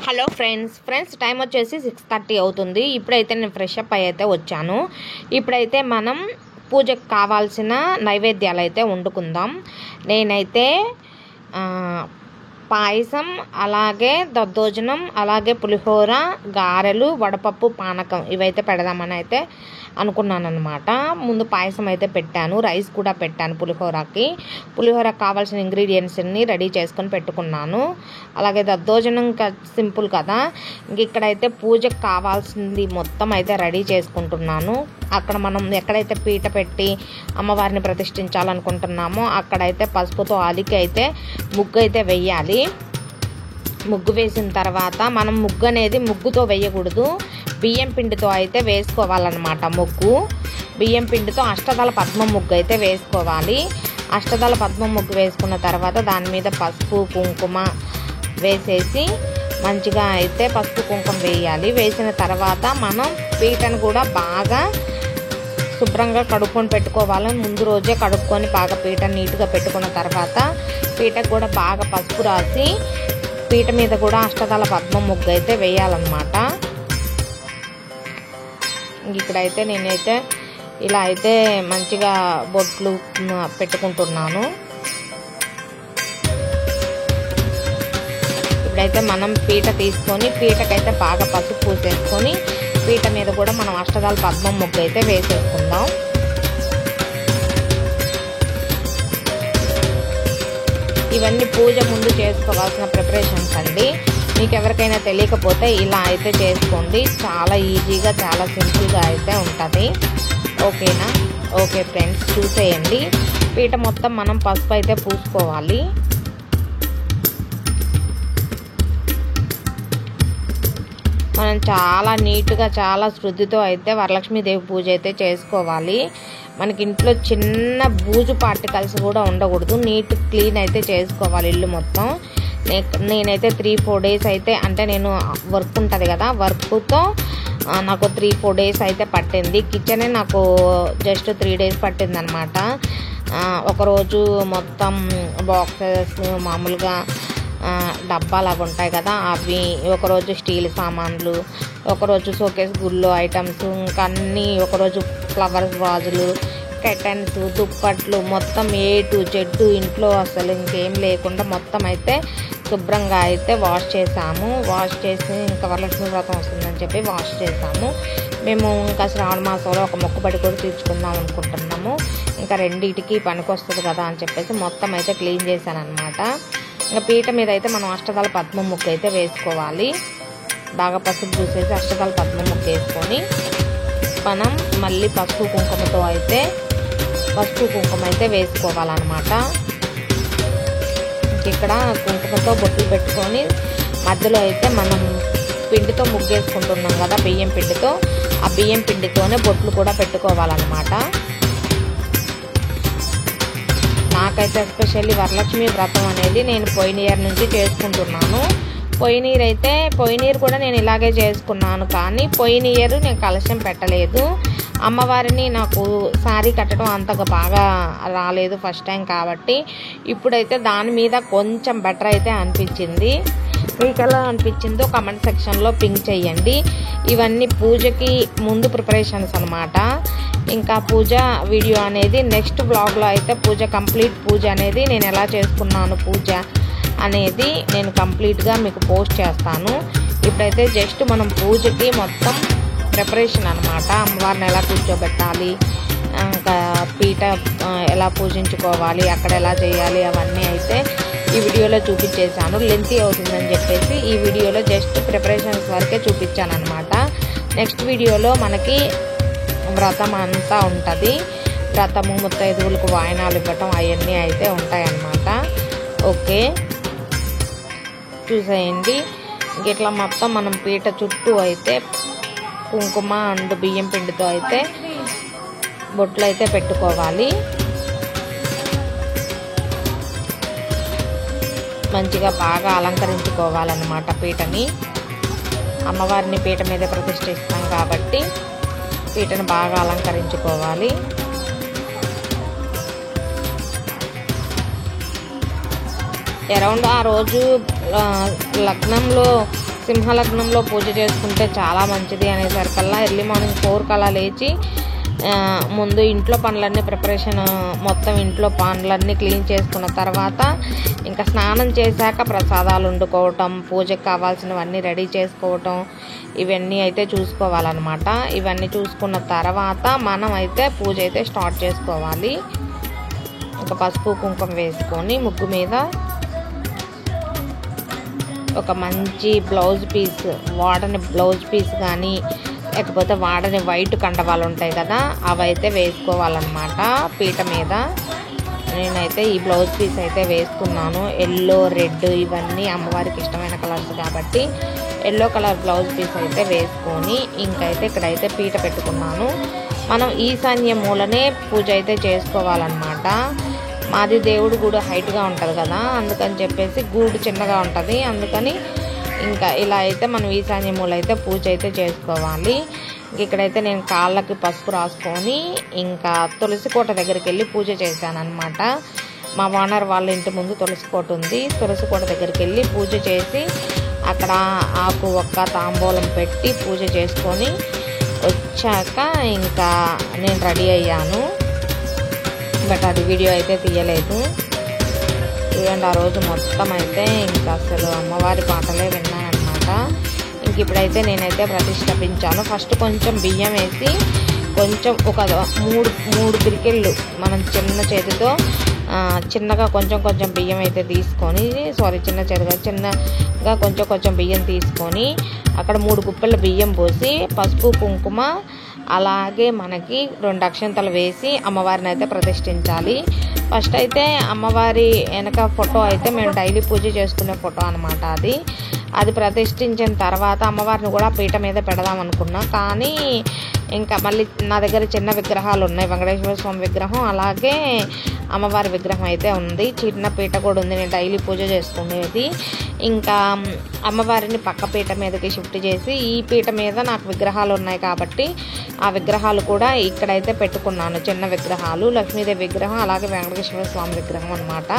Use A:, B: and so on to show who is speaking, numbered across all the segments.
A: Hello friends time వచ్చేసి 6:30 అవుతుంది. ఇప్పుడైతే నేను ఫ్రెష్ అప్ అయితే వచ్చాను. ఇప్పుడైతే మనం పూజకు కావాల్సిన నైవేద్యాలు అయితే వండుకుందాం. నేనైతే పాయసం, అలాగే దద్దోజనం, అలాగే పులిహోర, గారెలు, వడపప్పు, పానకం ఇవైతే పెడదామని అయితే అనుకున్నాను అనమాట. ముందు పాయసం అయితే పెట్టాను, రైస్ కూడా పెట్టాను. పులిహోరకు కావాల్సిన ఇంగ్రీడియంట్స్ అన్ని రెడీ చేసుకొని పెట్టుకున్నాను. అలాగే దద్దోజనం సింపుల్ కదా, ఇక్కడైతే పూజకు కావాల్సింది మొత్తం అయితే రెడీ చేసుకుంటున్నాను. అక్కడ మనం ఎక్కడైతే పీట పెట్టి అమ్మవారిని ప్రతిష్ఠించాలనుకుంటున్నామో అక్కడైతే పసుపుతో అలికి అయితే ముగ్గు అయితే వెయ్యాలి. ముగ్గు వేసిన తర్వాత మనం ముగ్గు అనేది ముగ్గుతో వేయకూడదు, బియ్యం పిండితో అయితే వేసుకోవాలన్నమాట. బియ్యం పిండితో అష్టదళ పద్మం ముగ్గు అయితే వేసుకోవాలి. అష్టదళ పద్మం ముగ్గు వేసుకున్న తర్వాత దాని మీద పసుపు కుంకుమ వేసేసి మంచిగా అయితే పసుపు కుంకుమ వేయాలి. వేసిన తర్వాత మనం పీటను కూడా బాగా శుభ్రంగా కడుక్కొని పెట్టుకోవాలి. ముందు రోజే కడుక్కొని బాగా పీట నీట్గా పెట్టుకున్న తర్వాత పీటకు కూడా బాగా పసుపు రాసి పీట మీద కూడా అష్టదళ పద్మం ముగ్గు అయితే వేయాలన్నమాట. ఇక్కడైతే నేనైతే ఇలా అయితే మంచిగా బొట్లు పెట్టుకుంటున్నాను. ఇప్పుడైతే మనం పీట తీసుకొని పీటకైతే బాగా పసుపు పూసేసుకొని పీట మీద కూడా మనం అష్టదళ పద్మం ముగ్గు అయితే వేసేసుకుందాం. ఇవన్నీ పూజ ముందు చేసుకోవాల్సిన ప్రిపరేషన్స్ అండి. మీకు ఎవరికైనా తెలియకపోతే ఇలా అయితే చేసుకోండి. చాలా ఈజీగా, చాలా సింపుల్గా అయితే ఉంటుంది. ఓకేనా? ఓకే ఫ్రెండ్స్, చూసేయండి. పీట మొత్తం మనం పసుపు అయితే పూసుకోవాలి. మనం చాలా నీట్గా, చాలా శుద్ధితో అయితే వరలక్ష్మీదేవి పూజ అయితే చేసుకోవాలి. మనకి ఇంట్లో చిన్న బూజు పార్టికల్స్ కూడా ఉండకూడదు. నీట్ క్లీన్ అయితే చేసుకోవాలి ఇల్లు మొత్తం. నేనైతే 3-4 డేస్ అయితే, అంటే నేను వర్క్ ఉంటుంది కదా, వర్క్తో నాకు 3-4 డేస్ అయితే పట్టింది. కిచెనే నాకు జస్ట్ 3 డేస్ పట్టింది అనమాట. ఒకరోజు మొత్తం బాక్సెస్, మామూలుగా డబ్బాలు అవి ఉంటాయి కదా, అవి ఒకరోజు స్టీల్ సామాన్లు, ఒకరోజు షోకేస్ గుళ్ళు ఐటమ్స్, ఇంకా అన్నీ ఒకరోజు ఫ్లవర్స్ వాజులు, కర్టన్స్, దుప్పట్లు, మొత్తం A to Z ఇంట్లో అసలు ఇంకేం లేకుండా మొత్తం అయితే శుభ్రంగా అయితే వాష్ చేసాము. వాష్ చేసి ఇంకా వరలక్ష్మి వ్రతం వస్తుందని చెప్పి వాష్ చేసాము. మేము ఇంకా శ్రావణ మాసంలో ఒక మొక్కుబడి కూడా తీర్చుకుందాం అనుకుంటున్నాము. ఇంకా రెండింటికి పనికి వస్తుంది కదా అని చెప్పేసి మొత్తం అయితే క్లీన్ చేశాను అనమాట. ఇంకా పీట మీద అయితే మనం అష్టదళ పద్మం ముగ్గు అయితే వేసుకోవాలి. బాగా పసుపు పూసేసి అష్టదళ పద్మం ముగ్గు వేసుకొని మనం మళ్ళీ పసుపు కుంకుమ అయితే వేసుకోవాలన్నమాట. ఇక్కడ కుంకుమతో బొట్లు పెట్టుకొని మధ్యలో అయితే మనం పిండితో ముగ్గు వేసుకుంటున్నాం కదా, బియ్యం పిండితో, ఆ బియ్యం పిండితోనే బొట్లు కూడా పెట్టుకోవాలన్నమాట. నాకైతే ఎస్పెషల్లీ వరలక్ష్మి వ్రతం అనేది నేను పోయిన ఇయర్ నుంచి చేసుకుంటున్నాను. పోయిన ఇయర్ కూడా నేను ఇలాగే చేసుకున్నాను. కానీ పోయిన ఇయర్ నేను కలశం పెట్టలేదు. అమ్మవారిని నాకు శారీ కట్టడం అంతగా బాగా రాలేదు ఫస్ట్ టైం కాబట్టి. ఇప్పుడైతే దాని మీద కొంచెం బెటర్ అయితే అనిపించింది. మీకు ఎలా అనిపించిందో కామెంట్ సెక్షన్లో పింక్ చేయండి. ఇవన్నీ పూజకి ముందు ప్రిపరేషన్స్ అనమాట. ఇంకా పూజ వీడియో అనేది నెక్స్ట్ బ్లాగ్లో అయితే కంప్లీట్ పూజ అనేది నేను ఎలా చేసుకున్నాను పూజ అనేది నేను కంప్లీట్గా మీకు పోస్ట్ చేస్తాను. ఇప్పుడైతే జస్ట్ మనం పూజకి మొత్తం ప్రిపరేషన్ అనమాట. అమ్మవారిని ఎలా కూర్చోబెట్టాలి, ఇంకా పీట ఎలా పూజించుకోవాలి, అక్కడ ఎలా చేయాలి, అవన్నీ అయితే ఈ వీడియోలో చూపించేశాను. లెంతీ అవుతుందని చెప్పేసి ఈ వీడియోలో జస్ట్ ప్రిపరేషన్స్ వరకే చూపించాను అనమాట. నెక్స్ట్ వీడియోలో మనకి వ్రతం అంతా ఉంటుంది. వ్రతము, ముత్తైదువులకు వాయనాలు ఇవ్వటం అవన్నీ అయితే ఉంటాయన్నమాట. ఓకే, చూసేయండి. ఇట్లా మొత్తం మనం పీట చుట్టూ అయితే కుంకుమ అండ్ బియ్యం పిండితో అయితే బొట్లు అయితే పెట్టుకోవాలి. మంచిగా బాగా అలంకరించుకోవాలన్నమాట పీటని. అమ్మవారిని పీట మీద ప్రతిష్ఠిస్తాం కాబట్టి పీటను బాగా అలంకరించుకోవాలి. అరౌండ్ ఆ రోజు లగ్నంలో సింహలగ్నంలో పూజ చేసుకుంటే చాలా మంచిది అనేసరికల్లా ఎర్లీ మార్నింగ్ 4 కల్లా లేచి ముందు ఇంట్లో పనులన్నీ ప్రిపరేషన్ మొత్తం ఇంట్లో పనులన్నీ క్లీన్ చేసుకున్న తర్వాత ఇంకా స్నానం చేశాక ప్రసాదాలు వండుకోవటం, పూజకు కావాల్సినవన్నీ రెడీ చేసుకోవటం, ఇవన్నీ అయితే చూసుకోవాలన్నమాట. ఇవన్నీ చూసుకున్న తర్వాత మనం అయితే పూజ అయితే స్టార్ట్ చేసుకోవాలి. ఒక పసుపు కుంకుమ వేసుకొని ముగ్గు మీద ఒక మంచి బ్లౌజ్ పీస్, వాడని బ్లౌజ్ పీస్ కానీ లేకపోతే వాడని వైట్ కండవాలు ఉంటాయి కదా, అవైతే వేసుకోవాలన్నమాట పీట మీద. నేనైతే ఈ బ్లౌజ్ పీస్ అయితే వేసుకున్నాను. ఎల్లో, రెడ్ ఇవన్నీ అమ్మవారికి ఇష్టమైన కలర్స్ కాబట్టి ఎల్లో కలర్ బ్లౌజ్ పీస్ అయితే వేసుకొని ఇంకైతే ఇక్కడైతే పీట పెట్టుకున్నాను. మనం ఈశాన్య మూలనే పూజ అయితే చేసుకోవాలన్నమాట. మాది దేవుడు గూడు హైట్గా ఉంటుంది కదా, అందుకని చెప్పేసి గూడు చిన్నగా ఉంటుంది. అందుకని ఇంకా ఇలా అయితే మనం ఈశాన్య మూల అయితే పూజ అయితే చేసుకోవాలి. ఇక్కడైతే నేను కాళ్ళకి పసుపు రాసుకొని ఇంకా తులసి కోట దగ్గరికి వెళ్ళి పూజ చేశాను అనమాట. మా ఓనర్ వాళ్ళ ఇంటి ముందు తులసి కోట ఉంది. తులసి కోట దగ్గరికి వెళ్ళి పూజ చేసి అక్కడ ఆకు ఒక్క తాంబూలం పెట్టి పూజ చేసుకొని వచ్చాక ఇంకా నేను రెడీ అయ్యాను. బట్ అది వీడియో అయితే తీయలేదు. చూడండి, ఆ రోజు మొత్తం అయితే ఇంకా అసలు అమ్మవారి పాటలే విన్నానమాట. ఇంక ఇప్పుడైతే నేనైతే ప్రతిష్ఠాపించాను. ఫస్ట్ కొంచెం బియ్యం వేసి కొంచెం ఒక మూడు పిరికెళ్ళు మనం చిన్న చేతితో చిన్నగా కొంచెం బియ్యం అయితే తీసుకొని, చిన్నగా కొంచెం బియ్యం తీసుకొని అక్కడ 3 గుప్పెల బియ్యం పోసి పసుపు కుంకుమ అలాగే మనకి 2 అక్షంతలు వేసి అమ్మవారిని అయితే ప్రతిష్ఠించాలి. ఫస్ట్ అయితే అమ్మవారి వెనక ఫోటో అయితే మేము డైలీ పూజ చేసుకునే ఫోటో అనమాట. అది ప్రతిష్ఠించిన తర్వాత అమ్మవారిని కూడా పీట మీద పెడదాం అనుకున్నా. కానీ ఇంకా మళ్ళీ నా దగ్గర చిన్న విగ్రహాలు ఉన్నాయి. వెంకటేశ్వర స్వామి విగ్రహం అలాగే అమ్మవారి విగ్రహం అయితే ఉంది. చిన్న పీట కూడా ఉంది, నేను డైలీ పూజ చేసుకునేది. ఇంకా అమ్మవారిని పక్క పీట మీదకి షిఫ్ట్ చేసి ఈ పీట మీద నాకు విగ్రహాలు ఉన్నాయి కాబట్టి ఆ విగ్రహాలు కూడా ఇక్కడైతే పెట్టుకున్నాను. చిన్న విగ్రహాలు, లక్ష్మీదేవి విగ్రహం అలాగే వెంకటేశ్వర స్వామి విగ్రహం అనమాట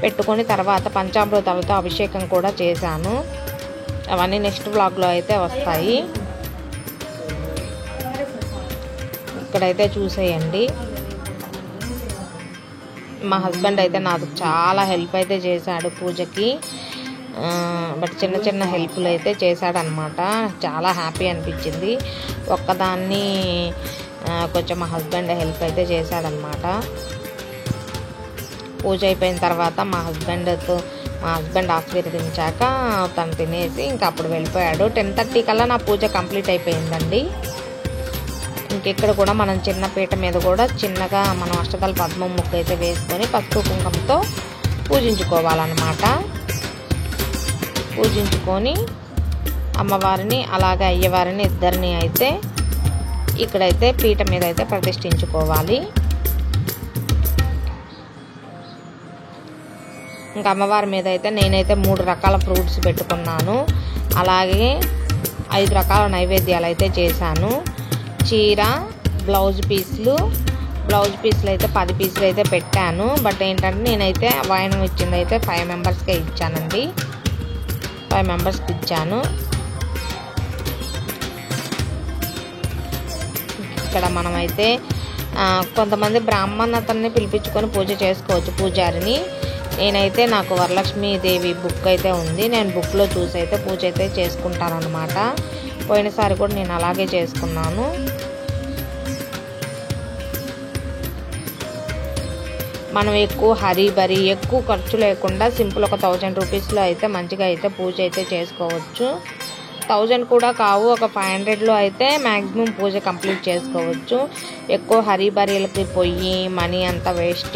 A: పెట్టుకొని తర్వాత పంచామృతాలతో అభిషేకం కూడా చేశాను. అవన్నీ నెక్స్ట్ వ్లాగ్లో అయితే వస్తాయి. ఇక్కడైతే చూసేయండి. మా హస్బెండ్ అయితే నాకు చాలా హెల్ప్ అయితే చేశాడు పూజకి. బట్ చిన్న హెల్ప్లు అయితే చేశాడనమాట. చాలా హ్యాపీ అనిపించింది. ఒక్కదాన్ని కొంచెం మా హస్బెండ్ హెల్ప్ అయితే చేశాడనమాట. పూజ అయిపోయిన తర్వాత మా హస్బెండ్ ఆశీర్వదించాక తను తినేసి ఇంకా అప్పుడు వెళ్ళిపోయాడు. 10:30 కల్లా నా పూజ కంప్లీట్ అయిపోయిందండి. ఇంకెక్కడ కూడా మనం చిన్న పీట మీద కూడా చిన్నగా మనం అష్టదళ పద్మం ముక్క అయితే వేసుకొని పసుపు కుంకుమతో పూజించుకోవాలన్నమాట. పూజించుకొని అమ్మవారిని అలాగే అయ్యవారిని ఇద్దరిని అయితే ఇక్కడైతే పీట మీద అయితే ప్రతిష్ఠించుకోవాలి. ఇంకా అమ్మవారి మీద అయితే నేనైతే 3 రకాల ఫ్రూట్స్ పెట్టుకున్నాను. అలాగే 5 రకాల నైవేద్యాలు అయితే చేశాను. చీర, బ్లౌజ్ పీసులు అయితే 10 పీసులు అయితే పెట్టాను. బట్ ఏంటంటే నేనైతే వాయనం ఇచ్చింది అయితే 5 మెంబర్స్కే ఇచ్చానండి. 5 మెంబర్స్కి ఇచ్చాను. ఇక్కడ మనమైతే కొంతమంది బ్రాహ్మణతని పిలిపించుకొని పూజ చేసుకోవచ్చు, పూజారిని. నేనైతే నాకు వరలక్ష్మీదేవి బుక్ అయితే ఉంది. నేను బుక్లో చూసి అయితే పూజ అయితే చేసుకుంటాను అనమాట. పోయినసారి కూడా నేను అలాగే చేసుకున్నాను. మనం ఎక్కువ హరీబరీ ఎక్కువ ఖర్చు లేకుండా సింపుల్ ఒక 1000 రూపీస్లో అయితే మంచిగా అయితే పూజ అయితే చేసుకోవచ్చు. 1000 కూడా కావు, ఒక 500లో అయితే మ్యాక్సిమం పూజ కంప్లీట్ చేసుకోవచ్చు. ఎక్కువ హరీబరీలకి పోయి మనీ అంతా వేస్ట్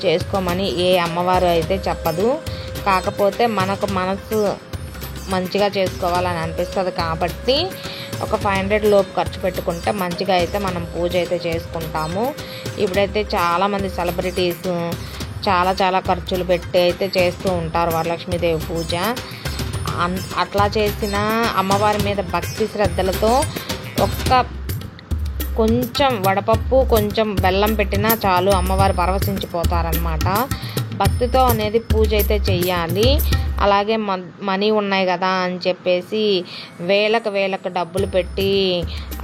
A: చేసుకోమని ఏ అమ్మవారు అయితే చెప్పదు. కాకపోతే మనకు మనసు మంచిగా చేసుకోవాలని అనిపిస్తుంది కాబట్టి ఒక 500 లోపు ఖర్చు పెట్టుకుంటే మంచిగా అయితే మనం పూజ అయితే చేసుకుంటాము. ఇప్పుడైతే చాలామంది సెలబ్రిటీస్ చాలా ఖర్చులు పెట్టి అయితే చేస్తూ ఉంటారు వరలక్ష్మీదేవి పూజ. అట్లా చేసిన అమ్మవారి మీద భక్తి శ్రద్ధలతో కొంచెం వడపప్పు కొంచెం బెల్లం పెట్టినా చాలు అమ్మవారు పరవశించిపోతారనమాట. భక్తితో అనేది పూజ అయితే చెయ్యాలి. అలాగే మనీ ఉన్నాయి కదా అని చెప్పేసి వేలకు డబ్బులు పెట్టి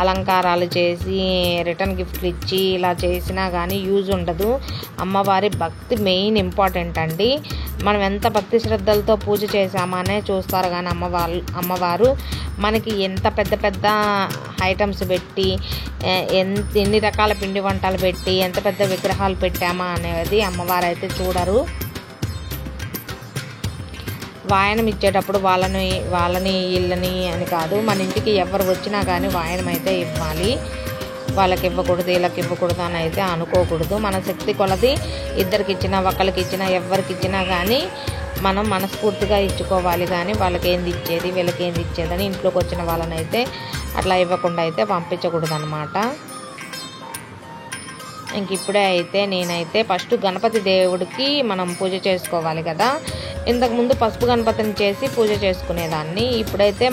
A: అలంకారాలు చేసి రిటర్న్ గిఫ్ట్లు ఇచ్చి ఇలా చేసినా కానీ యూజ్ ఉండదు. అమ్మవారి భక్తి మెయిన్ ఇంపార్టెంట్ అండి. మనం ఎంత భక్తి శ్రద్ధలతో పూజ చేసామనే చూస్తారు కానీ అమ్మవారు మనకి ఎంత పెద్ద ఐటమ్స్ పెట్టి ఎన్ని రకాల పిండి వంటలు పెట్టి ఎంత పెద్ద విగ్రహాలు పెట్టామా అనేది అమ్మవారు అయితే చూడరు. వాయనం ఇచ్చేటప్పుడు వాళ్ళని ఇళ్ళని అని కాదు, మన ఇంటికి ఎవరు వచ్చినా కానీ వాయనం అయితే ఇవ్వాలి. వాళ్ళకి ఇవ్వకూడదు వీళ్ళకి ఇవ్వకూడదు అని అయితే అనుకోకూడదు. మన శక్తి కొలది ఇద్దరికి ఇచ్చినా ఒకరికి ఇచ్చినా ఎవరికి ఇచ్చినా కానీ మనం మనస్ఫూర్తిగా ఇచ్చుకోవాలి. కానీ వాళ్ళకి ఏంది ఇచ్చేది వీళ్ళకి ఏంది ఇచ్చేదని ఇంట్లోకి వచ్చిన వాళ్ళని అయితే అట్లా ఇవ్వకుండా అయితే పంపించకూడదు అన్నమాట. ఇంక ఇప్పుడే అయితే నేనైతే ఫస్ట్ గణపతి దేవుడికి మనం పూజ చేసుకోవాలి కదా. ఇంతకుముందు పసుపు గణపతిని చేసి పూజ చేసుకునేదాన్ని. ఇప్పుడైతే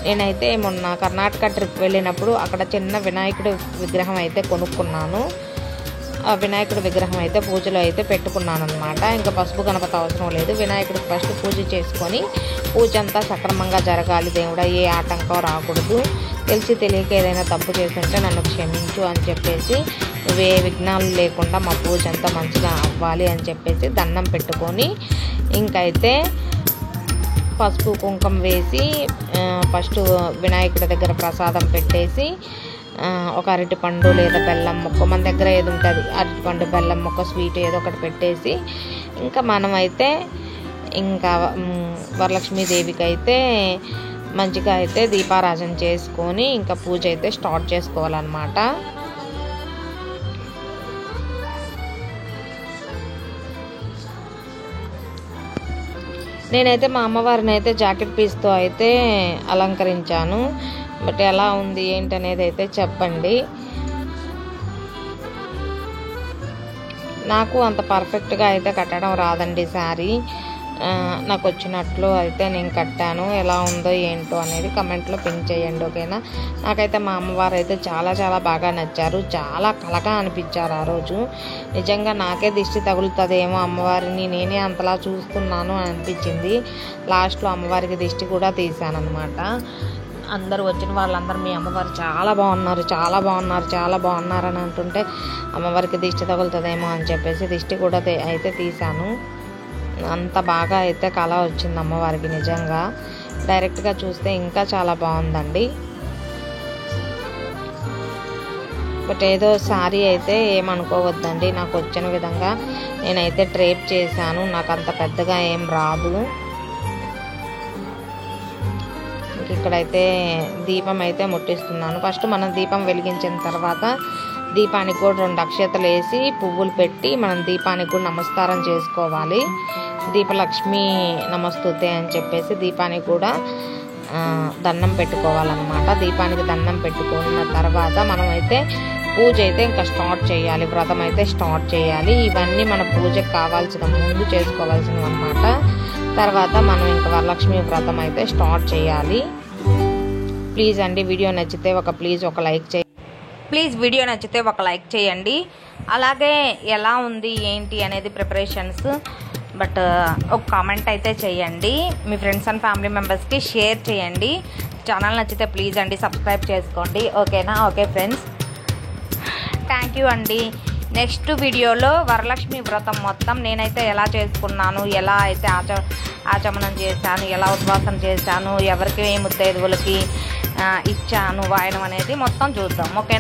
A: నేనైతే మొన్న కర్ణాటక ట్రిప్ వెళ్ళినప్పుడు అక్కడ చిన్న వినాయకుడి విగ్రహం అయితే కొనుక్కున్నాను. ఆ వినాయకుడి విగ్రహం అయితే పూజలో అయితే పెట్టుకున్నాను అనమాట. ఇంకా పసుపు గణపతి అవసరం లేదు. వినాయకుడికి ఫస్ట్ పూజ చేసుకొని పూజ అంతా సక్రమంగా జరగాలి. దేవుడా ఏ ఆటంకం రాకూడదు, తెలిసి తెలియక ఏదైనా తప్పు చేస్తుంటే నన్ను క్షమించు అని చెప్పేసి ఏ విఘ్నాలు లేకుండా మా పూజ అంతా మంచిగా అవ్వాలి అని చెప్పేసి దండం పెట్టుకొని ఇంకైతే పసుపు కుంకుమ వేసి ఫస్ట్ వినాయకుడి దగ్గర ప్రసాదం పెట్టేసి ఒక అరటిపండు లేదా బెల్లం ముక్క మన దగ్గర ఏది ఉంటుంది అరటిపండు బెల్లం ముక్క స్వీట్ ఏదో ఒకటి పెట్టేసి ఇంకా మనమైతే ఇంకా వరలక్ష్మీదేవికి అయితే మంచిగా అయితే దీపారాజన చేసుకొని ఇంకా పూజ అయితే స్టార్ట్ చేసుకోవాలన్నమాట. నేనైతే మా అమ్మవారిని అయితే జాకెట్ పీస్తో అయితే అలంకరించాను. బట్ ఎలా ఉంది ఏంటనేది అయితే చెప్పండి. నాకు అంత పర్ఫెక్ట్గా అయితే కట్టడం రాదండి శారీ. నాకు వచ్చినట్లు అయితే నేను కట్టాను. ఎలా ఉందో ఏంటో అనేది కమెంట్లో పిన్ చేయండి, ఓకేనా. నాకైతే మా అమ్మవారు అయితే చాలా బాగా నచ్చారు. చాలా కలగా అనిపించారు ఆ రోజు. నిజంగా నాకే దిష్టి తగులుతుందేమో అమ్మవారిని నేనే అంతలా చూస్తున్నాను అని అనిపించింది. లాస్ట్లో అమ్మవారికి దిష్టి కూడా తీశాను అనమాట. అందరూ వచ్చిన వాళ్ళందరూ మీ అమ్మవారు చాలా బాగున్నారు అని అంటుంటే అమ్మవారికి దిష్టి తగులుతుందేమో అని చెప్పేసి దిష్టి కూడా అయితే తీశాను. అంత బాగా అయితే కళ వచ్చింది అమ్మవారికి. నిజంగా డైరెక్ట్గా చూస్తే ఇంకా చాలా బాగుందండి. బట్ ఏదో శారీ అయితే ఏమనుకోవద్దండి, నాకు వచ్చిన విధంగా నేనైతే డ్రేప్ చేశాను. నాకు అంత పెద్దగా ఏం రాదు. ఇక్కడైతే దీపం అయితే ముట్టిస్తున్నాను. ఫస్ట్ మనం దీపం వెలిగించిన తర్వాత దీపానికి కూడా 2 అక్షతలు వేసి పువ్వులు పెట్టి మనం దీపానికి కూడా నమస్కారం చేసుకోవాలి. దీపలక్ష్మి నమస్తుతే అని చెప్పేసి దీపానికి కూడా దండం పెట్టుకోవాలన్నమాట. దీపానికి దండం పెట్టుకున్న తర్వాత మనమైతే పూజ అయితే ఇంకా స్టార్ట్ చేయాలి. వ్రతం అయితే స్టార్ట్ చేయాలి. ఇవన్నీ మన పూజకు కావాల్సిన ముందు చేసుకోవాల్సినవి అన్నమాట. తర్వాత మనం ఇంకా వరలక్ష్మి వ్రతం అయితే స్టార్ట్ చేయాలి. ప్లీజ్ అండి వీడియో నచ్చితే ఒక లైక్ చేయండి. అలాగే ఎలా ఉంది ఏంటి అనేది ప్రిపరేషన్స్ బట్ ఒక కామెంట్ అయితే చేయండి. మీ ఫ్రెండ్స్ అండ్ ఫ్యామిలీ మెంబర్స్కి షేర్ చేయండి. ఛానల్ నచ్చితే ప్లీజ్ అండి సబ్స్క్రైబ్ చేసుకోండి, ఓకేనా. ఓకే ఫ్రెండ్స్, థ్యాంక్ యూ అండి. నెక్స్ట్ వీడియోలో వరలక్ష్మి వ్రతం మొత్తం నేనైతే ఎలా చేసుకున్నాను, ఎలా అయితే ఆచమనం చేశాను, ఎలా ఉపవాసం చేశాను, ఎవరికి ముత్తైదువులకి ఇచ్చాను వాయనం అనేది మొత్తం చూద్దాం, ఓకే.